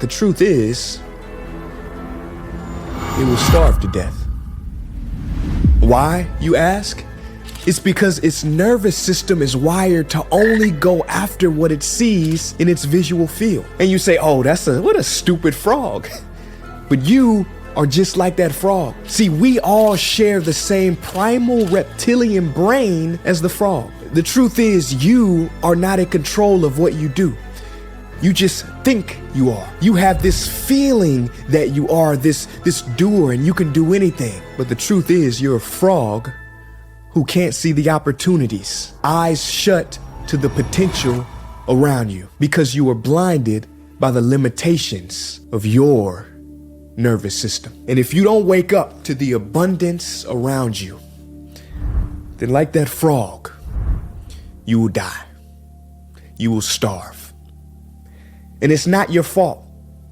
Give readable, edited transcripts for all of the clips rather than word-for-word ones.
The truth is, it will starve to death. Why, you ask? It's because its nervous system is wired to only go after what it sees in its visual field. And you say, oh, what a stupid frog. But you are just like that frog. See, we all share the same primal reptilian brain as the frog. The truth is, you are not in control of what you do. You just think you are. You have this feeling that you are this doer and you can do anything. But the truth is, you're a frog who can't see the opportunities, eyes shut to the potential around you because you are blinded by the limitations of your nervous system. And if you don't wake up to the abundance around you, then like that frog, you will die. You will starve. And it's not your fault.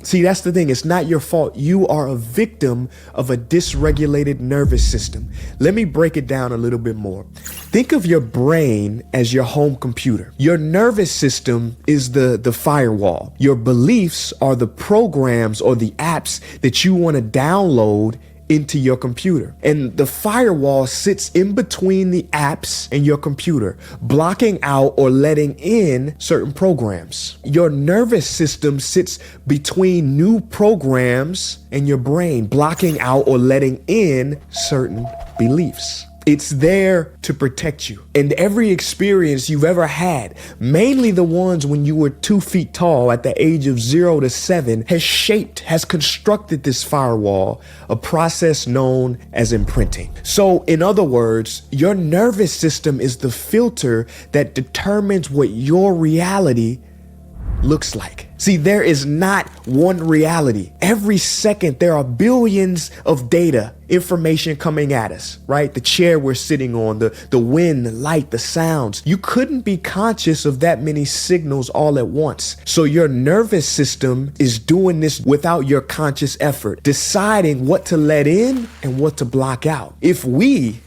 See, that's the thing. It's not your fault. You are a victim of a dysregulated nervous system. Let me break it down a little bit more. Think of your brain as your home computer. Your nervous system is the firewall. Your beliefs are the programs or the apps that you want to download into your computer. And the firewall sits in between the apps and your computer, blocking out or letting in certain programs. Your nervous system sits between new programs and your brain, blocking out or letting in certain beliefs. It's there to protect you. And every experience you've ever had, mainly the ones when you were 2 feet tall at the age of 0 to 7, has constructed this firewall, a process known as imprinting. So in other words, your nervous system is the filter that determines what your reality looks like. See, there is not one reality. Every second, there are billions of data, information coming at us, right? The chair we're sitting on, the wind, the light, the sounds. You couldn't be conscious of that many signals all at once. So your nervous system is doing this without your conscious effort, deciding what to let in and what to block out. If we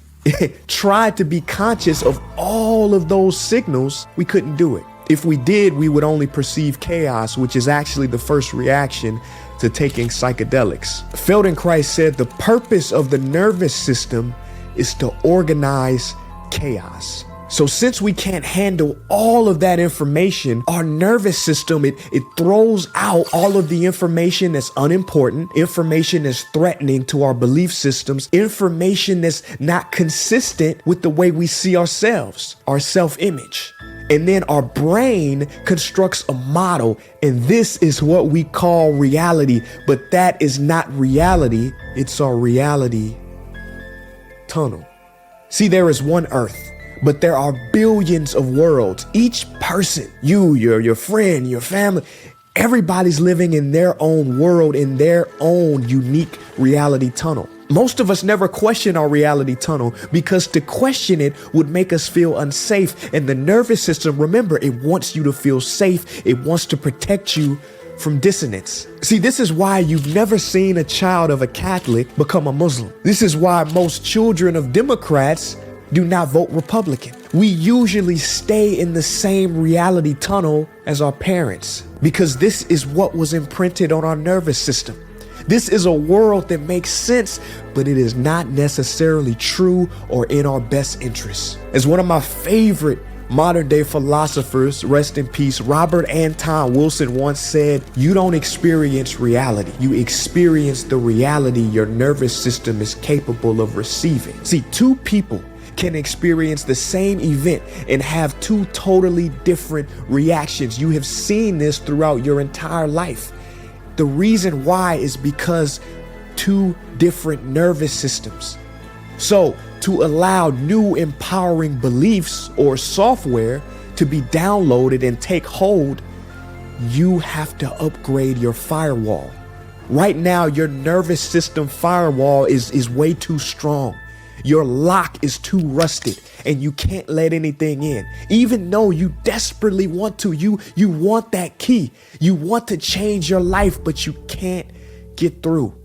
tried to be conscious of all of those signals, we couldn't do it. If we did, we would only perceive chaos, which is actually the first reaction to taking psychedelics. Feldenkrais said the purpose of the nervous system is to organize chaos. So since we can't handle all of that information, our nervous system, it throws out all of the information that's unimportant, information that's threatening to our belief systems, information that's not consistent with the way we see ourselves, our self-image. And then our brain constructs a model, and this is what we call reality. But that is not reality. It's our reality tunnel. See, there is one Earth, but there are billions of worlds. Each person, you, your friend, your family, everybody's living in their own world, in their own unique reality tunnel. Most of us never question our reality tunnel because to question it would make us feel unsafe. And the nervous system, remember, it wants you to feel safe. It wants to protect you from dissonance. See, this is why you've never seen a child of a Catholic become a Muslim. This is why most children of Democrats do not vote Republican. We usually stay in the same reality tunnel as our parents because this is what was imprinted on our nervous system. This is a world that makes sense, but it is not necessarily true or in our best interests. As one of my favorite modern day philosophers, rest in peace, Robert Anton Wilson once said, you don't experience reality. You experience the reality your nervous system is capable of receiving. See, two people can experience the same event and have two totally different reactions. You have seen this throughout your entire life. The reason why is because two different nervous systems. So to allow new empowering beliefs or software to be downloaded and take hold, you have to upgrade your firewall. Right now, your nervous system firewall is way too strong. Your lock is too rusted and you can't let anything in. Even though you desperately want to, you want that key. You want to change your life, but you can't get through.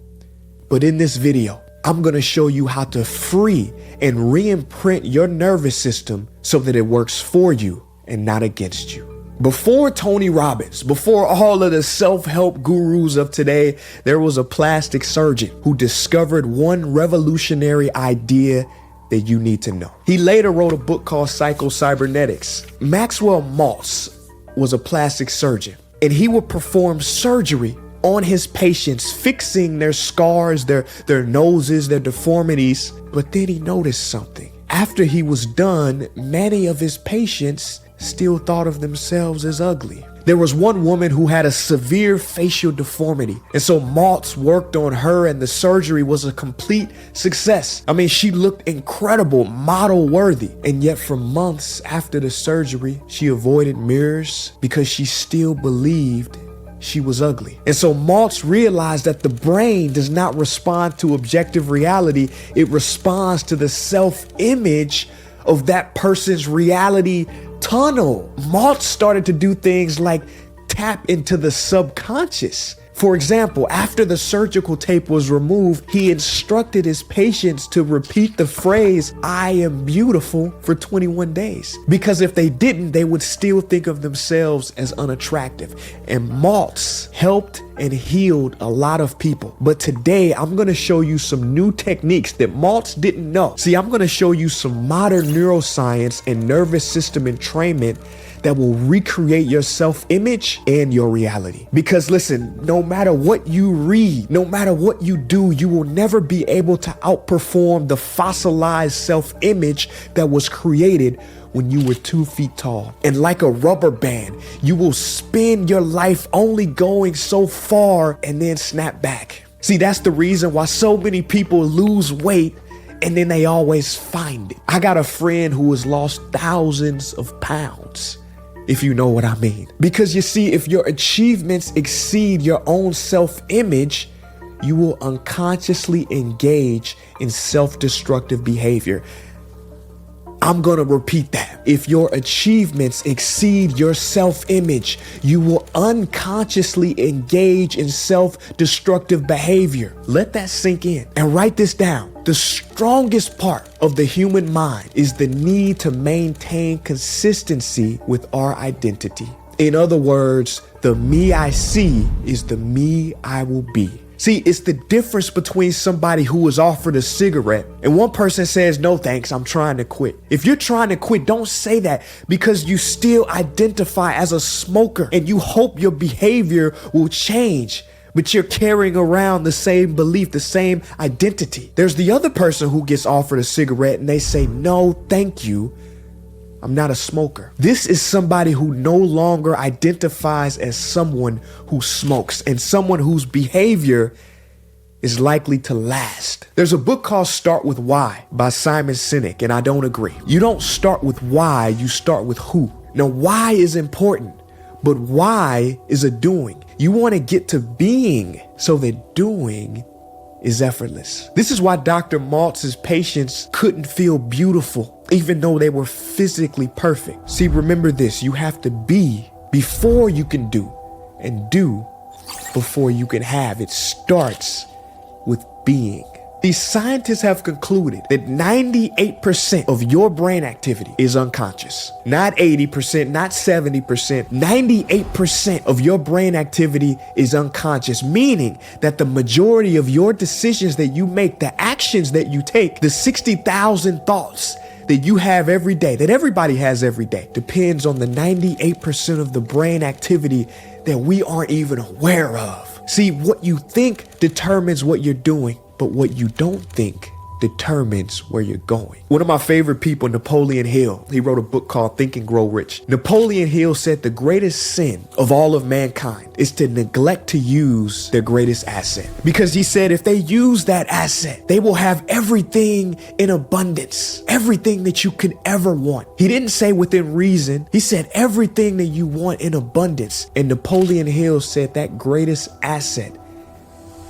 But in this video, I'm going to show you how to free and re-imprint your nervous system so that it works for you and not against you. Before Tony Robbins, before all of the self-help gurus of today, there was a plastic surgeon who discovered one revolutionary idea that you need to know. He later wrote a book called Psycho-Cybernetics. Maxwell Maltz was a plastic surgeon, and he would perform surgery on his patients, fixing their scars, their noses, their deformities. But then he noticed something. After he was done, many of his patients still thought of themselves as ugly. There was one woman who had a severe facial deformity, and so Maltz worked on her, and the surgery was a complete success. I mean, she looked incredible, model worthy, and yet for months after the surgery, she avoided mirrors because she still believed she was ugly. And so Maltz realized that the brain does not respond to objective reality. It responds to the self-image of that person's reality tunnel. Maltz started to do things like tap into the subconscious. For example, after the surgical tape was removed, he instructed his patients to repeat the phrase, "I am beautiful," for 21 days. Because if they didn't, they would still think of themselves as unattractive. And Maltz helped and healed a lot of people. But today, I'm going to show you some new techniques that Maltz didn't know. See, I'm going to show you some modern neuroscience and nervous system entrainment that will recreate your self-image and your reality. Because listen, no matter what you read, no matter what you do, you will never be able to outperform the fossilized self-image that was created when you were 2 feet tall. And like a rubber band, you will spend your life only going so far and then snap back. See, that's the reason why so many people lose weight and then they always find it. I got a friend who has lost thousands of pounds, if you know what I mean. Because you see, if your achievements exceed your own self-image, you will unconsciously engage in self-destructive behavior. I'm going to repeat that. If your achievements exceed your self-image, you will unconsciously engage in self-destructive behavior. Let that sink in and write this down. The strongest part of the human mind is the need to maintain consistency with our identity. In other words, the me I see is the me I will be. See, it's the difference between somebody who was offered a cigarette and one person says, "No thanks, I'm trying to quit." If you're trying to quit, don't say that, because you still identify as a smoker and you hope your behavior will change, but you're carrying around the same belief, the same identity. There's the other person who gets offered a cigarette and they say, "No, thank you, I'm not a smoker." This is somebody who no longer identifies as someone who smokes and someone whose behavior is likely to last. There's a book called Start With Why by Simon Sinek, and I don't agree. You don't start with why, you start with who. Now, why is important, but why is a doing. You want to get to being so that doing is effortless. This is why Dr. Maltz's patients couldn't feel beautiful, even though they were physically perfect. See, remember this, you have to be before you can do, and do before you can have. It starts with being. These scientists have concluded that 98% of your brain activity is unconscious. Not 80%, not 70%, 98% of your brain activity is unconscious, meaning that the majority of your decisions that you make, the actions that you take, the 60,000 thoughts that you have every day, that everybody has every day, depends on the 98% of the brain activity that we aren't even aware of. See, what you think determines what you're doing, but what you don't think determines where you're going. One of my favorite people, Napoleon Hill, he wrote a book called Think and Grow Rich. Napoleon Hill said the greatest sin of all of mankind is to neglect to use their greatest asset. Because he said if they use that asset, they will have everything in abundance, everything that you could ever want. He didn't say within reason. He said everything that you want in abundance. And Napoleon Hill said that greatest asset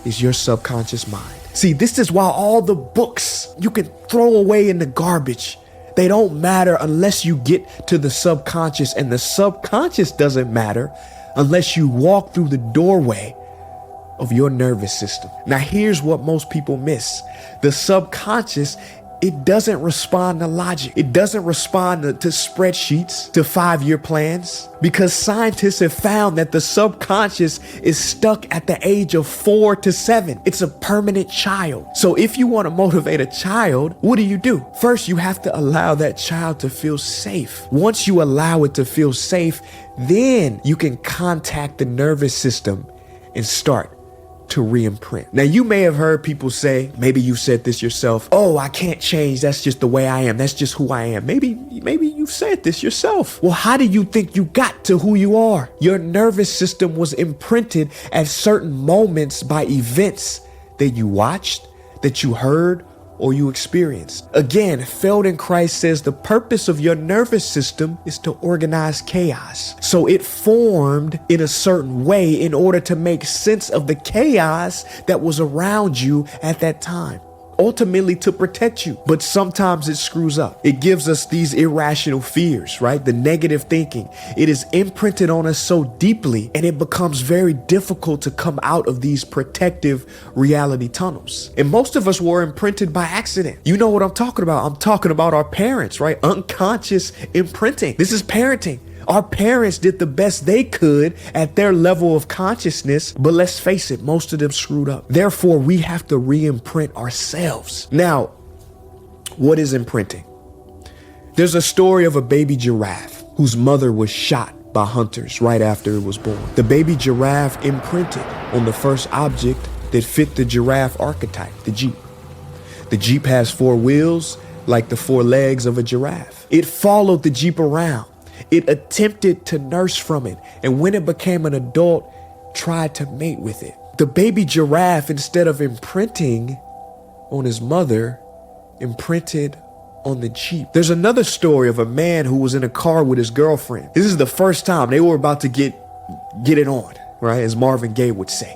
is your subconscious mind. See, this is why all the books you can throw away in the garbage, they don't matter unless you get to the subconscious, and the subconscious doesn't matter unless you walk through the doorway of your nervous system. Now, here's what most people miss. The subconscious it doesn't respond to logic. It doesn't respond to spreadsheets, to 5-year plans, because scientists have found that the subconscious is stuck at the age of 4 to 7. It's a permanent child. So if you want to motivate a child, what do? First, you have to allow that child to feel safe. Once you allow it to feel safe, then you can contact the nervous system and start to re-imprint. Now, you may have heard people say, maybe you said this yourself, oh, I can't change. That's just the way I am. That's just who I am. Maybe you've said this yourself. Well, how do you think you got to who you are? Your nervous system was imprinted at certain moments by events that you watched, that you heard, or you experienced. Again, Feldenkrais says the purpose of your nervous system is to organize chaos. So it formed in a certain way in order to make sense of the chaos that was around you at that time, ultimately to protect you. But sometimes it screws up. It gives us these irrational fears, right? The negative thinking. It is imprinted on us so deeply, and it becomes very difficult to come out of these protective reality tunnels. And most of us were imprinted by accident. You know what I'm talking about? I'm talking about our parents, right? Unconscious imprinting. This is parenting. Our parents did the best they could at their level of consciousness, but let's face it, most of them screwed up. Therefore, we have to re-imprint ourselves. Now, what is imprinting? There's a story of a baby giraffe whose mother was shot by hunters right after it was born. The baby giraffe imprinted on the first object that fit the giraffe archetype, the Jeep. The Jeep has 4 wheels, like the 4 legs of a giraffe. It followed the Jeep around. It attempted to nurse from it, and when it became an adult, tried to mate with it. The baby giraffe, instead of imprinting on his mother, imprinted on the Jeep. There's another story of a man who was in a car with his girlfriend. This is the first time they were about to get it on, right? As Marvin Gaye would say.